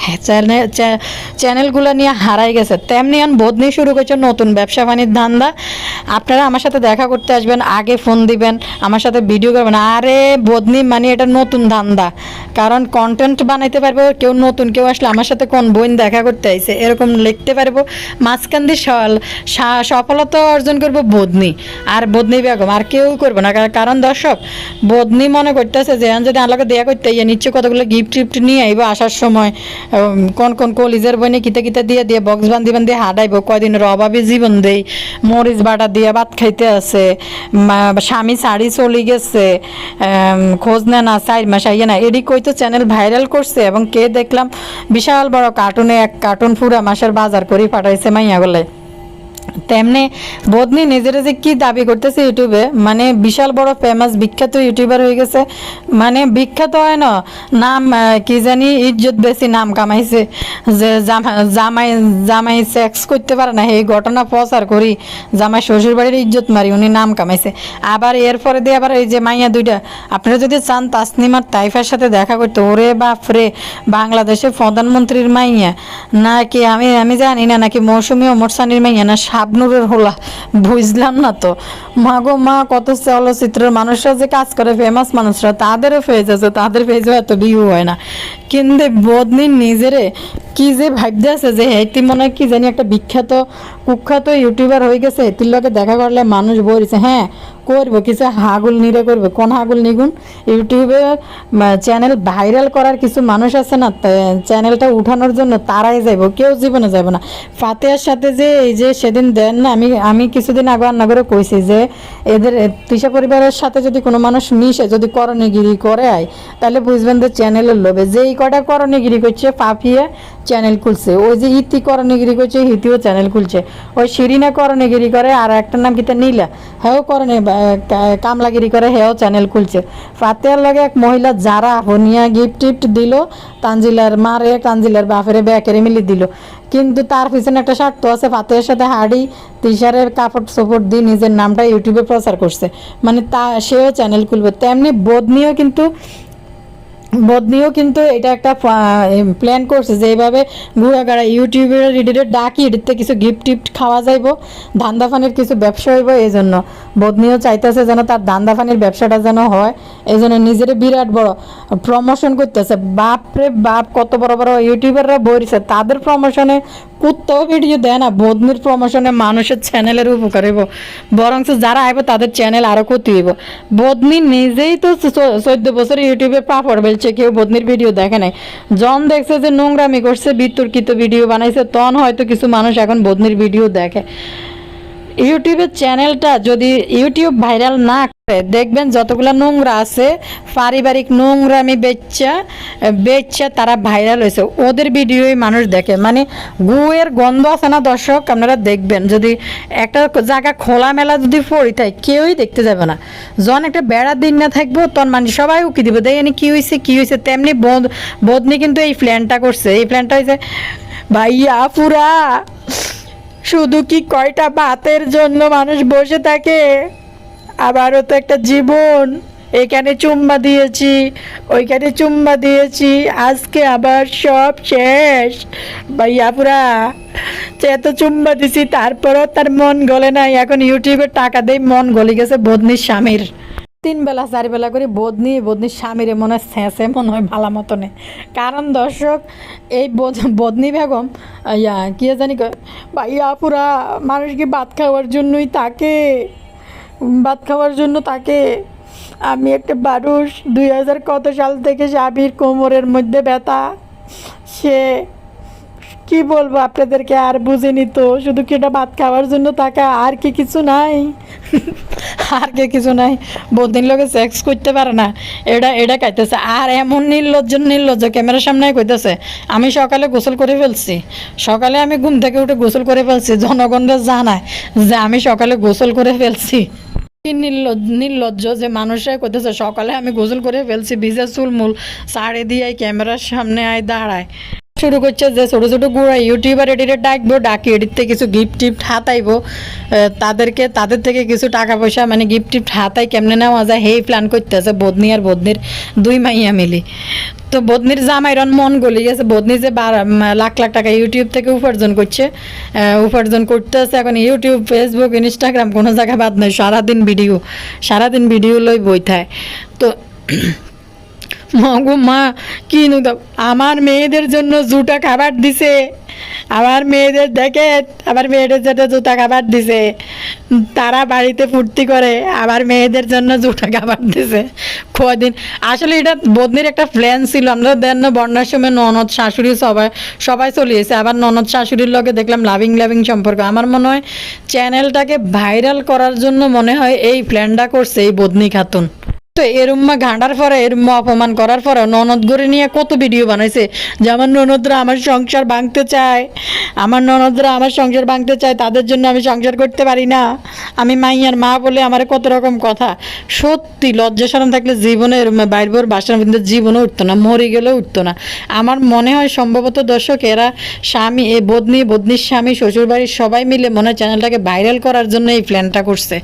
চ্যানেলগুলো নিয়ে হারাই গেছে। তেমনি বদনি শুরু করছে নতুন ব্যবসা বাণিজ্য ধান্দা। আপনারা আমার সাথে দেখা করতে আসবেন, আগে ফোন দিবেন, আমার সাথে ভিডিও করবেন। আরে বদনি মানে এটা নতুন ধান্দা, কারণ কন্টেন্ট বানাইতে পারবো। কেউ নতুন কেউ আসলে আমার সাথে কোন বোন দেখা করতে আইছে এরকম লিখতে পারবো, মাঝখান দিয়ে সফলতা অর্জন করবো বদনি আর বদনি বেগম, আর কেউ করবো না। কারণ দর্শক বদনি মনে করতেছে যে যদি আলোকে দেয়া করতে ইয়ে নিচ্ছে কতগুলো গিফট টিফট নিয়ে আইবো, আসার সময় কোন কোন কলিজের বইনে কিতে কিতে দিয়ে বক্স বান্ধি হাঁটাইবো, কয়দিনের অভাবে জীবন দেই, মরিচ বাটা দিয়ে ভাত খাইতে আছে, স্বামী শাড়ি চলে গেছে, খোঁজ নেয় না 4 মাস আইয়া না, এডি কই তো চ্যানেল ভাইরাল করছে। এবং কে দেখলাম বিশাল বড় কার্টুনে 1 কার্টুন পুরা মাসের বাজার করে পাঠাইছে মাইয়া গলায়। তেমনি বদনি নিজের যে কি দাবি করতেছে ইউটিউবে, মানে বিশাল বড় ফেমাস বিখ্যাত ইউটিউবার হয়ে গেছে। মানে বিখ্যাত হয় না, নাম কি জানি ইজ্জত বেশি নাম কামাইছে, যে জামাই জামাই সেক্স করতে পারে না এই ঘটনা প্রচার করি জামাই শ্বশুর বাড়ির ইজ্জত মারি উনি নাম কামাইছে। আবার এরপরে দিয়ে আবার এই যে মাইয়া দুইটা, আপনারা যদি চান তাসনিমার তাইফার সাথে দেখা করতে, ওরে বাপরে, বাংলাদেশের প্রধানমন্ত্রীর মাইয়া নাকি আমি আমি জানি না, নাকি মৌসুমী ওমর সানির মাইয়া না শাবনুরের হোলা, বুঝলাম না তো। মা গো মা, কত চলচ্চিত্রের মানুষরা যে কাজ করে, ফেমাস মানুষরা, তাদেরও পেজ আছে, তাদের পেজও এত ভিউ হয় না। কিন্তু বদনি নিজেরে কি যে ভাবতে আছে যে হেতি মনে হয় কি জানি একটা বিখ্যাত কুখ্যাত ইউটিউবার হয়ে গেছে, হেতির লোকে দেখা করলে মানুষ বলছে হ্যাঁ করবো কিছু হাগুল নিরে করবে। কোন হাগুল নিগুন? ইউটিউবে চ্যানেল ভাইরাল করার কিছু মানুষ আছে না, চ্যানেলটা উঠানোর জন্য তারাই যাইব, কেউ জীবনে যাব না। ফাতেহার সাথে যে এই যে সেদিন দেন না, আমি কিছুদিন আগে রান্না করে কইছি যে এদের তৃষা পরিবারের সাথে যদি কোনো মানুষ মিশে যদি করণীগিরি করে আয়, তাহলে বুঝবেন যে চ্যানেলের লোভে যেই কটা করণীগিরি করছে পাপিয়ে চ্যানেল খুলছে, ওই যে ইতি করণীগিরি করছে হিতিও চ্যানেল খুলছে, ওই শিরিনা করণীগিরি করে, আর একটা নাম কিতা নীলা, হ্যাঁ করণে কামলাগিরি করে, হেও চ্যানেল খুলছে। ফাতেহার লগে এক মহিলা যারা হনিয়া গিফট টিফট দিল, তানজিলার মারে তানজিলার বাপেরে ব্যাকেরে মিলি দিল, কিন্তু তার পিছনে একটা স্বার্থ আছে। ফাতেহার সাথে হাড়ি তিশারের কাপড় চোপড় দিয়ে নিজের নামটা ইউটিউবে প্রচার করছে, মানে সেও চ্যানেল খুলবে। তেমনি বদনিও কিন্তু এটা একটা প্ল্যান করছে যে এইভাবে ঘুরাগাড়া ইউটিউবের রিডের ডাকি এডিতে কিছু গিফট টিফট খাওয়া যাইব, ধান্দাফানির কিছু ব্যবসা হইব। এই জন্য বদনিও চাইতেছে যেন তার ধান্দাফানির ব্যবসাটা যেন হয়, এই জন্য নিজের বিরাট বড় প্রমোশন করতেছে। বাপরে বাপ, কত বড় বড় ইউটিউবাররা বইছে, তাদের প্রমোশনে কুত্তাও ভিডিও দেয় না, বদনির প্রমোশনে মানুষের চ্যানেলের উপকার হইব, বরং যারা আইব তাদের চ্যানেল আরও ক্ষতি হইব। বদনি নিজেই তো 14 বছর ইউটিউবে পাপড় বেলছে, কেউ বদনির ভিডিও দেখে নাই। জন দেখছে যে নোংরামি করছে, বিতর্কিত ভিডিও বানাইছে, তখন হয়তো কিছু মানুষ এখন বদনির ভিডিও দেখে। ইউটিউবের চ্যানেলটা যদি ইউটিউব ভাইরাল না করে, দেখবেন যতগুলো নোংরা আছে পারিবারিক নোংরামি বেচ্চা তারা ভাইরাল হয়েছে, ওদের ভিডিওই মানুষ দেখে। মানে গুয়ের গন্ধ আছে না দর্শক, আপনারা দেখবেন যদি একটা জায়গা খোলামেলা যদি পড়ি থাকে কেউই দেখতে যাবে না, যখন একটা বেড়ার দিন না থাকবো তখন মানে সবাই উকি দিব, দেখেনি কী হয়েছে। তেমনি বদনি কিন্তু এই প্ল্যানটা করছে, এই প্ল্যানটা হয়েছে ভাইয়া পুরা শুধু কি কয়টা ভাতের জন্য মানুষ বসে থাকে, আবারও তো একটা জীবন, এখানে চুম্মা দিয়েছি ওইখানে চুম্মা দিয়েছি, আজকে আবার সব শেষ। ভাইয়াপুরা সে তো চুম্মা দিছি তারপরও তার মন গলে নাই, এখন ইউটিউবে টাকা দেই মন গলে গেছে বদনির স্বামীর। 3 বেলা 4 বেলা করে বদনির স্বামীরে মনে হয় শেষে মনে হয় ভালো মতনে। কারণ দর্শক এই বদনি বেগম কি জানি ভাইয়া পুরা মানুষ কি ভাত খাওয়ার জন্যই তাকে, ভাত খাওয়ার জন্য তাকে। আমি একটা মানুষ 2000 কত সাল থেকে স্বামীর কোমরের মধ্যে ব্যথা, সে কি বলবো আপনাদেরকে, আর বুঝিনি তো, শুধু কি এটা ভাত খাওয়ার জন্য তাকে, আর কি কিছু নাই আর কে কিছু নাই। বদিন লোকে সেক্স করতে পারে না, এটা খাইতেছে। আর এমন নির্লজ্জ ক্যামেরার সামনে কইতেছে আমি সকালে গোসল করে ফেলছি, সকালে আমি ঘুম থেকে উঠে গোসল করে ফেলছি, জনগণরা জানায় যে আমি সকালে গোসল করে ফেলছি। নির্লজ্জ যে মানুষরা কইতেছে সকালে আমি গোসল করে ফেলছি, ভিজা চুলমুল শাড়ি দিয়ে ক্যামেরার সামনে আয় দাঁড়ায় শুরু করছে যে ছোটো ছোটো গুঁড়া ইউটিউবার এডিটে ডাকবো, ডাকি এডিটতে কিছু গিফট টিফট হাতাইবো, তাদের থেকে কিছু টাকা পয়সা মানে গিফট টিফট হাতাই কেমনে নেওয়া যায় সেই প্ল্যান করতেছে বদনি আর বদনির 2 মাইয়া মিলি। তো বদনির জামাইরন মন গলি গেছে, বদনি যে লাখ লাখ টাকা ইউটিউব থেকে উপার্জন করতেছে, এখন ইউটিউব ফেসবুক ইনস্টাগ্রাম কোনো জায়গায় বাদ নয়, সারাদিন ভিডিও লই বইথায়। তো মা কি আমার মেয়েদের জন্য জুটা খাবার দিছে, আমার মেয়েদের দেখে আমার মেয়েদের জন্য জুতা খাবার দিছে, তারা বাড়িতে ফুর্তি করে, আমার মেয়েদের জন্য জুটা খাবার দিছে কদিন। আসলে এটা বদনির একটা প্ল্যান ছিল, আমরা দেন না বন্যার সময় ননদ শাশুড়ি সবাই চলে এসে, আবার ননদ শাশুড়ির লগে দেখলাম লাভিং সম্পর্ক। আমার মনে হয় চ্যানেলটাকে ভাইরাল করার জন্য মনে হয় এই প্ল্যানটা করছে এই বদনি খাতুন। তো এরম্মা ঘাঁটার পরে এরম্মা অপমান করার পরে ননদ গড়ে নিয়ে কত ভিডিও বানাইছে যে আমার ননদরা আমার সংসার ভাঙতে চায়, আমার ননদরা আমার সংসার ভাঙতে চায়, তাদের জন্য আমি সংসার করতে পারি না, আমি মাইয়ার মা বলে আমার কত রকম কথা। সত্যি লজ্জা শরম থাকলে জীবনে এরম বাইর বাসার মধ্যে জীবনে উঠতো না, মরে গেলেও উঠতো না। আমার মনে হয় সম্ভবত দর্শক এরা স্বামী এ বদনির স্বামী শ্বশুরবাড়ির সবাই মিলে মনে হয় চ্যানেলটাকে ভাইরাল করার জন্য এই প্ল্যানটা করছে।